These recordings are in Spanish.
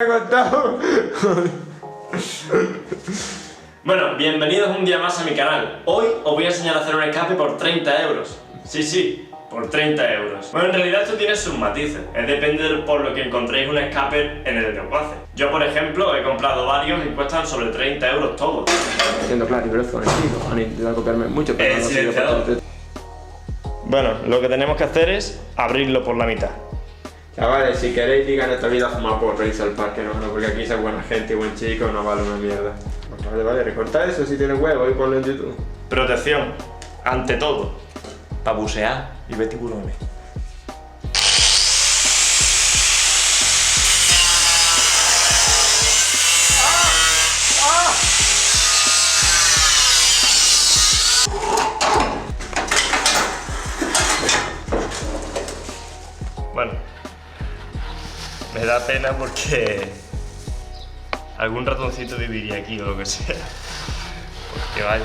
he contado. Bueno, bienvenidos un día más a mi canal. Hoy os voy a enseñar a hacer un escape por 30 euros. Sí, por 30 euros. Bueno, en realidad esto tiene sus matices. Es depende por lo que encontréis un escape en el desguace. Yo, por ejemplo, he comprado varios y cuestan sobre 30 euros todos. Siendo claro y brusco, han intentado copiarme mucho, pero El no sido silenciador. potente. Bueno, lo que tenemos que hacer es abrirlo por la mitad. Chavales, si queréis digan esta vida fumar por irse al parque, no, porque aquí soy buena gente y buen chico, no vale una mierda. Vale, recorta eso si tienes huevo y ponlo en YouTube. Protección, ante todo, para bucear y ver tiburones. Bueno, me da pena porque algún ratoncito viviría aquí o lo que sea. Porque vaya.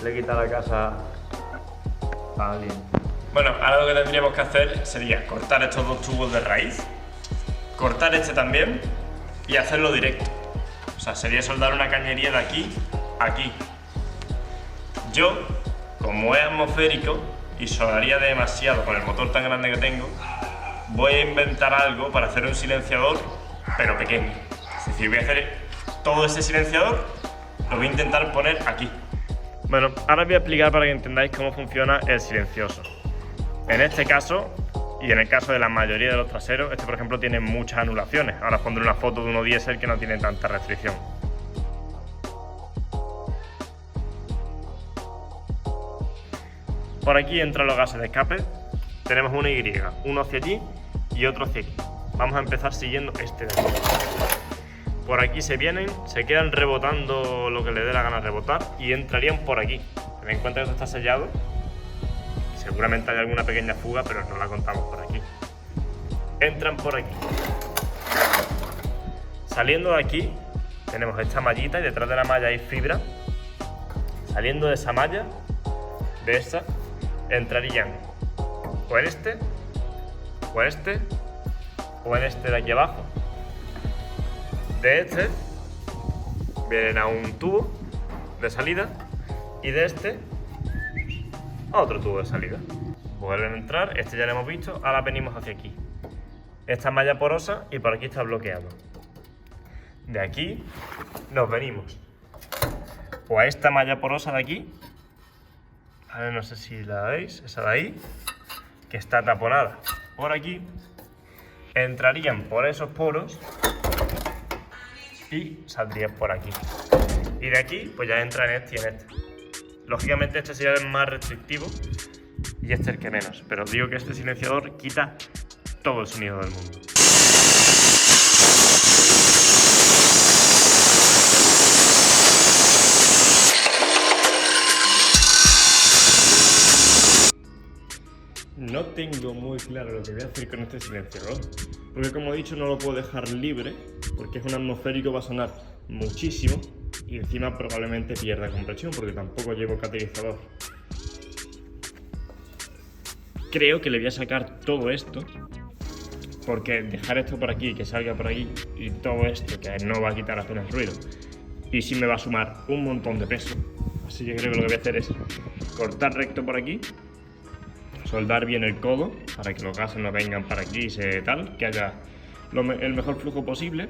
Le he quitado la casa a alguien. Bueno, ahora lo que tendríamos que hacer sería cortar estos dos tubos de raíz, cortar este también y hacerlo directo. O sea, sería soldar una cañería de aquí a aquí. Yo, como es atmosférico y sonaría demasiado con el motor tan grande que tengo, voy a inventar algo para hacer un silenciador, pero pequeño. Es decir, voy a hacer todo ese silenciador, lo voy a intentar poner aquí. Bueno, ahora os voy a explicar para que entendáis cómo funciona el silencioso. En este caso, y en el caso de la mayoría de los traseros, este por ejemplo tiene muchas anulaciones. Ahora os pondré una foto de uno diésel que no tiene tanta restricción. Por aquí entran los gases de escape. Tenemos una Y, uno hacia allí y otro hacia aquí. Vamos a empezar siguiendo este de aquí. Por aquí se vienen, se quedan rebotando lo que les dé la gana rebotar y entrarían por aquí. Ten en cuenta que esto está sellado. Seguramente hay alguna pequeña fuga, pero no la contamos por aquí. Entran por aquí. Saliendo de aquí, tenemos esta mallita y detrás de la malla hay fibra. Saliendo de esa malla, de esa, entrarían o en este, o en este, o en este de aquí abajo. De este vienen a un tubo de salida y de este a otro tubo de salida. Vuelven a entrar, este ya lo hemos visto, ahora venimos hacia aquí. Esta es malla porosa y por aquí está bloqueado. De aquí nos venimos o a esta malla porosa de aquí. A ver, no sé si la veis, esa de ahí, que está taponada por aquí. Entrarían por esos poros y saldrían por aquí. Y de aquí, pues ya entra en este y en este. Lógicamente este sería el más restrictivo y este el que menos. Pero os digo que este silenciador quita todo el sonido del mundo. No tengo muy claro lo que voy a hacer con este silenciador, porque como he dicho no lo puedo dejar libre, porque es un atmosférico, va a sonar muchísimo y encima probablemente pierda compresión, porque tampoco llevo catalizador. Creo que le voy a sacar todo esto, porque dejar esto por aquí, que salga por aquí, y todo esto, que no va a quitar apenas ruido, y sí me va a sumar un montón de peso. Así que creo que lo que voy a hacer es cortar recto por aquí, soldar bien el codo para que los gases no vengan para aquí y se tal, que haya el mejor flujo posible.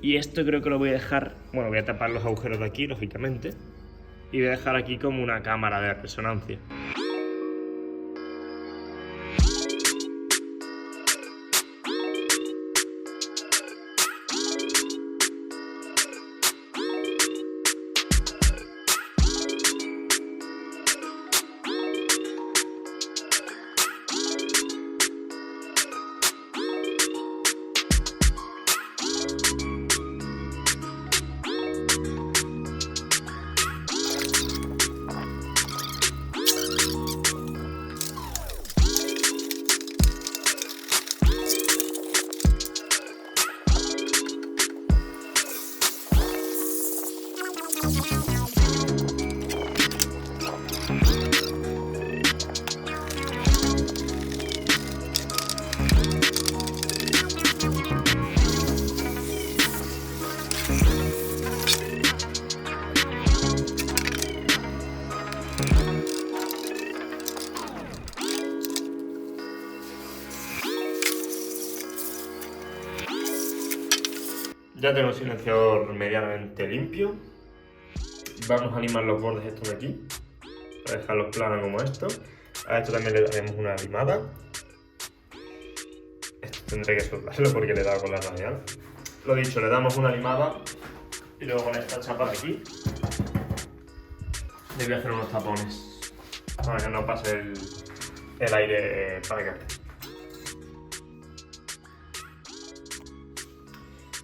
Y esto creo que lo voy a dejar, bueno, voy a tapar los agujeros de aquí, lógicamente, y voy a dejar aquí como una cámara de resonancia. Ya tengo el silenciador medianamente limpio. Vamos a limar los bordes estos de aquí, para dejarlos planos como estos. A esto también le daremos una limada. Esto tendré que soltarlo porque le he dado con la radial. Lo dicho, le damos una limada y luego con esta chapa de aquí le voy a hacer unos tapones para que no pase el aire para acá.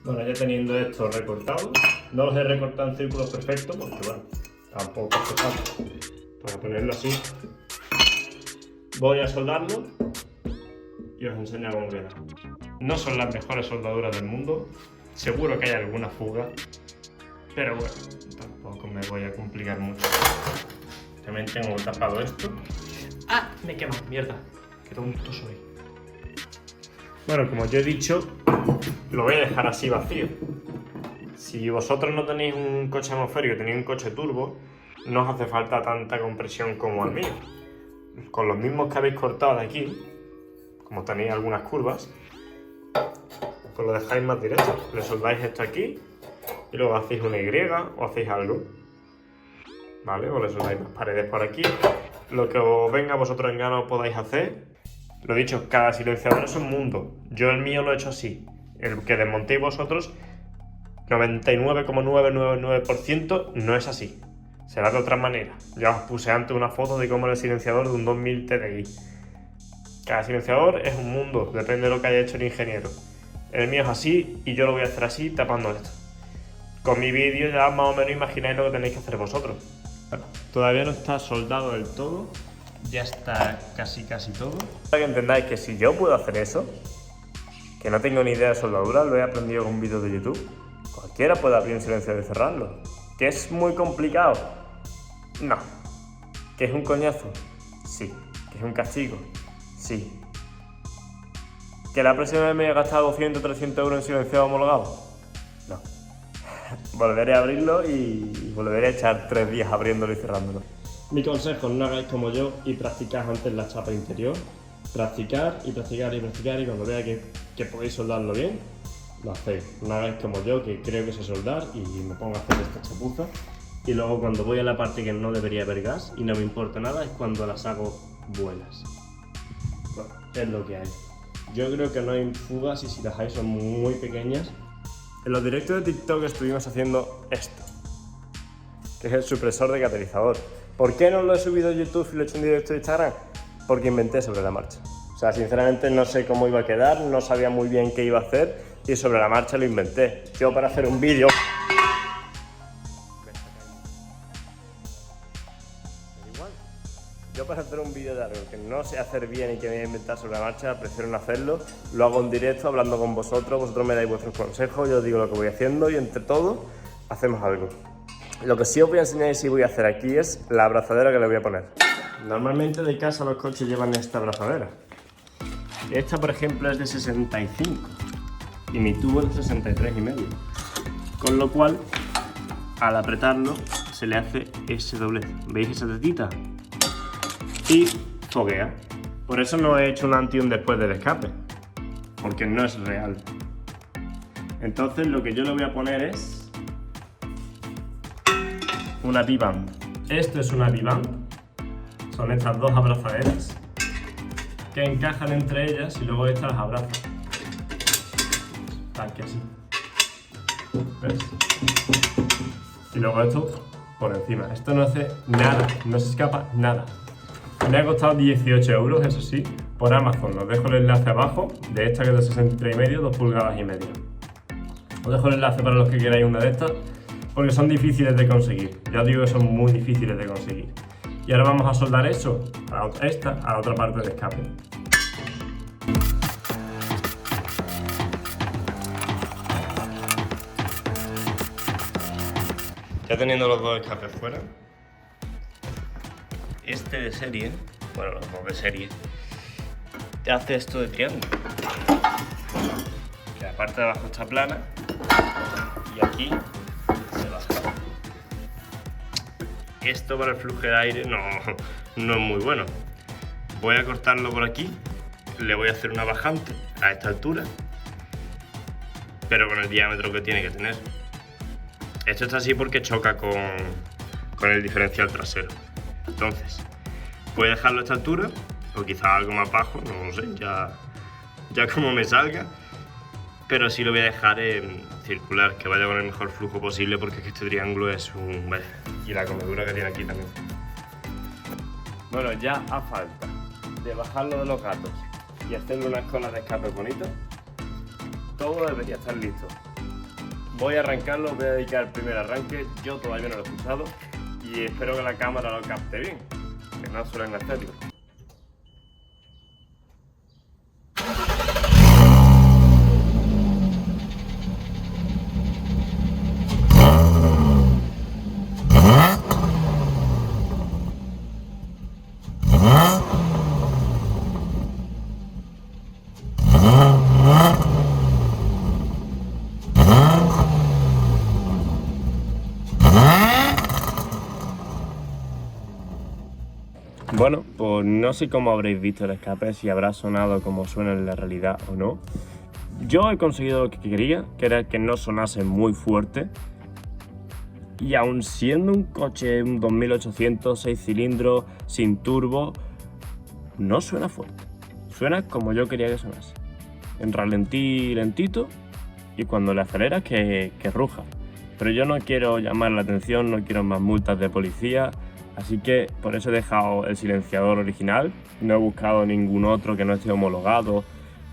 Bueno, ya teniendo esto recortado, no los he recortado en círculos perfectos porque bueno, tampoco hace falta. Para ponerlo así, voy a soldarlo y os enseño cómo queda. No son las mejores soldaduras del mundo, seguro que hay alguna fuga, pero bueno, tampoco me voy a complicar mucho. También tengo tapado esto. ¡Ah! Me quema, mierda, qué tonto soy. Bueno, como yo he dicho, lo voy a dejar así vacío. Si vosotros no tenéis un coche atmosférico, tenéis un coche turbo, no os hace falta tanta compresión como al mío. Con los mismos que habéis cortado de aquí, como tenéis algunas curvas, pues lo dejáis más directo. Le soldáis esto aquí y luego hacéis una Y o hacéis algo. ¿Vale? O le soldáis más paredes por aquí. Lo que os venga a vosotros en gana podáis hacer. Lo dicho, cada silenciador es un mundo. Yo el mío lo he hecho así. El que desmontéis vosotros, 99,999% no es así. Será de otra manera. Ya os puse antes una foto de cómo era el silenciador de un 2000 TDI. Cada silenciador es un mundo, depende de lo que haya hecho el ingeniero. El mío es así y yo lo voy a hacer así tapando esto. Con mi vídeo ya más o menos imagináis lo que tenéis que hacer vosotros. Bueno, todavía no está soldado del todo. Ya está casi todo. Para que entendáis que si yo puedo hacer eso, que no tengo ni idea de soldadura, lo he aprendido con un vídeo de YouTube. Cualquiera puede abrir un silenciador y cerrarlo. ¿Que es muy complicado? No. ¿Que es un coñazo? Sí. ¿Que es un castigo? Sí. ¿Que la próxima vez me he gastado 200 300 euros en silenciador homologado? No. Volveré a abrirlo y volveré a echar 3 días abriéndolo y cerrándolo. Mi consejo, no hagáis como yo y practicad antes la chapa interior. Practicar y cuando veáis que podéis soldarlo bien, lo hacéis. No hagáis como yo, que creo que sé soldar y me pongo a hacer esta chapuza. Y luego cuando voy a la parte que no debería haber gas y no me importa nada, es cuando las hago buenas. Bueno, es lo que hay. Yo creo que no hay fugas y si las hay son muy pequeñas. En los directos de TikTok estuvimos haciendo esto, que es el supresor de catalizador. ¿Por qué no lo he subido a YouTube y lo he hecho en directo de Instagram? Porque inventé sobre la marcha. O sea, sinceramente no sé cómo iba a quedar, no sabía muy bien qué iba a hacer y sobre la marcha lo inventé. Yo para hacer un vídeo... Yo para hacer un vídeo de algo que no sé hacer bien y que me voy a inventar sobre la marcha, prefiero no hacerlo. Lo hago en directo, hablando con vosotros me dais vuestros consejos, yo os digo lo que voy haciendo y entre todos hacemos algo. Lo que sí os voy a enseñar y sí voy a hacer aquí es la abrazadera que le voy a poner. Normalmente de casa los coches llevan esta abrazadera. Esta, por ejemplo, es de 65 y mi tubo es de 63,5. Con lo cual, al apretarlo, se le hace ese doblez. ¿Veis esa tetita? Y foguea. Por eso no he hecho un antes y un después del escape, porque no es real. Entonces lo que yo le voy a poner es una V-band. Esto es una V-band. Son estas dos abrazaderas que encajan entre ellas y luego estas las abrazo. Tal que así. ¿Ves? Y luego esto por encima. Esto no hace nada, no se escapa nada. Me ha costado 18 euros, eso sí, por Amazon. Os dejo el enlace abajo de esta que es de 63,5, 2 pulgadas y media. Os dejo el enlace para los que queráis una de estas, porque son difíciles de conseguir. Ya os digo que son muy difíciles de conseguir. Y ahora vamos a soldar eso, a la otra parte del escape. Ya teniendo los dos escapes fuera, este de serie, bueno, los dos de serie, te hace esto de triángulo. Que la parte de abajo está plana y aquí se baja. Esto para el flujo de aire no es muy bueno. Voy a cortarlo por aquí, le voy a hacer una bajante a esta altura pero con el diámetro que tiene que tener. Esto está así porque choca con el diferencial trasero. Entonces, voy a dejarlo a esta altura, o quizá algo más bajo, no lo sé, ya como me salga. Pero sí lo voy a dejar en circular, que vaya con el mejor flujo posible, porque es que este triángulo es un... y la comedura que tiene aquí también. Bueno, ya a falta de bajarlo de los gatos y hacerle unas colas de escape bonitas, todo debería estar listo. Voy a arrancarlo, voy a dedicar el primer arranque, yo todavía no lo he escuchado y espero que la cámara lo capte bien, que no suelen hacerlo. Bueno, pues no sé cómo habréis visto el escape, si habrá sonado como suena en la realidad o no. Yo he conseguido lo que quería, que era que no sonase muy fuerte. Y aun siendo un coche, un 2800, 6 cilindros, sin turbo, no suena fuerte. Suena como yo quería que sonase. En ralentí lentito y cuando le aceleras que ruja. Pero yo no quiero llamar la atención, no quiero más multas de policía. Así que por eso he dejado el silenciador original, no he buscado ningún otro que no esté homologado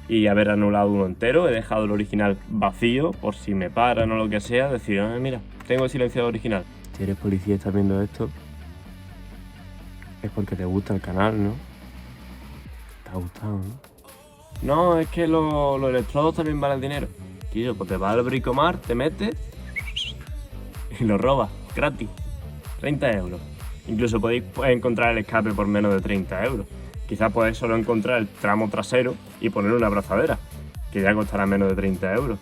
y haber anulado uno entero. He dejado el original vacío por si me paran o lo que sea, decir, mira, tengo el silenciador original. Si eres policía y estás viendo esto, es porque te gusta el canal, ¿no? ¿Te ha gustado, no? No, es que los electrodos también valen dinero. Tío, pues te vas al Bricomart, te metes y lo robas, gratis, 30 euros. Incluso podéis encontrar el escape por menos de 30 euros. Quizás podéis solo encontrar el tramo trasero y poner una abrazadera, que ya costará menos de 30 euros.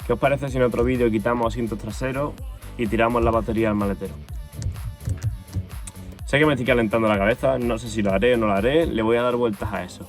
¿Qué os parece si en otro vídeo quitamos asientos traseros y tiramos la batería al maletero? Sé que me estoy calentando la cabeza, no sé si lo haré o no lo haré, le voy a dar vueltas a eso.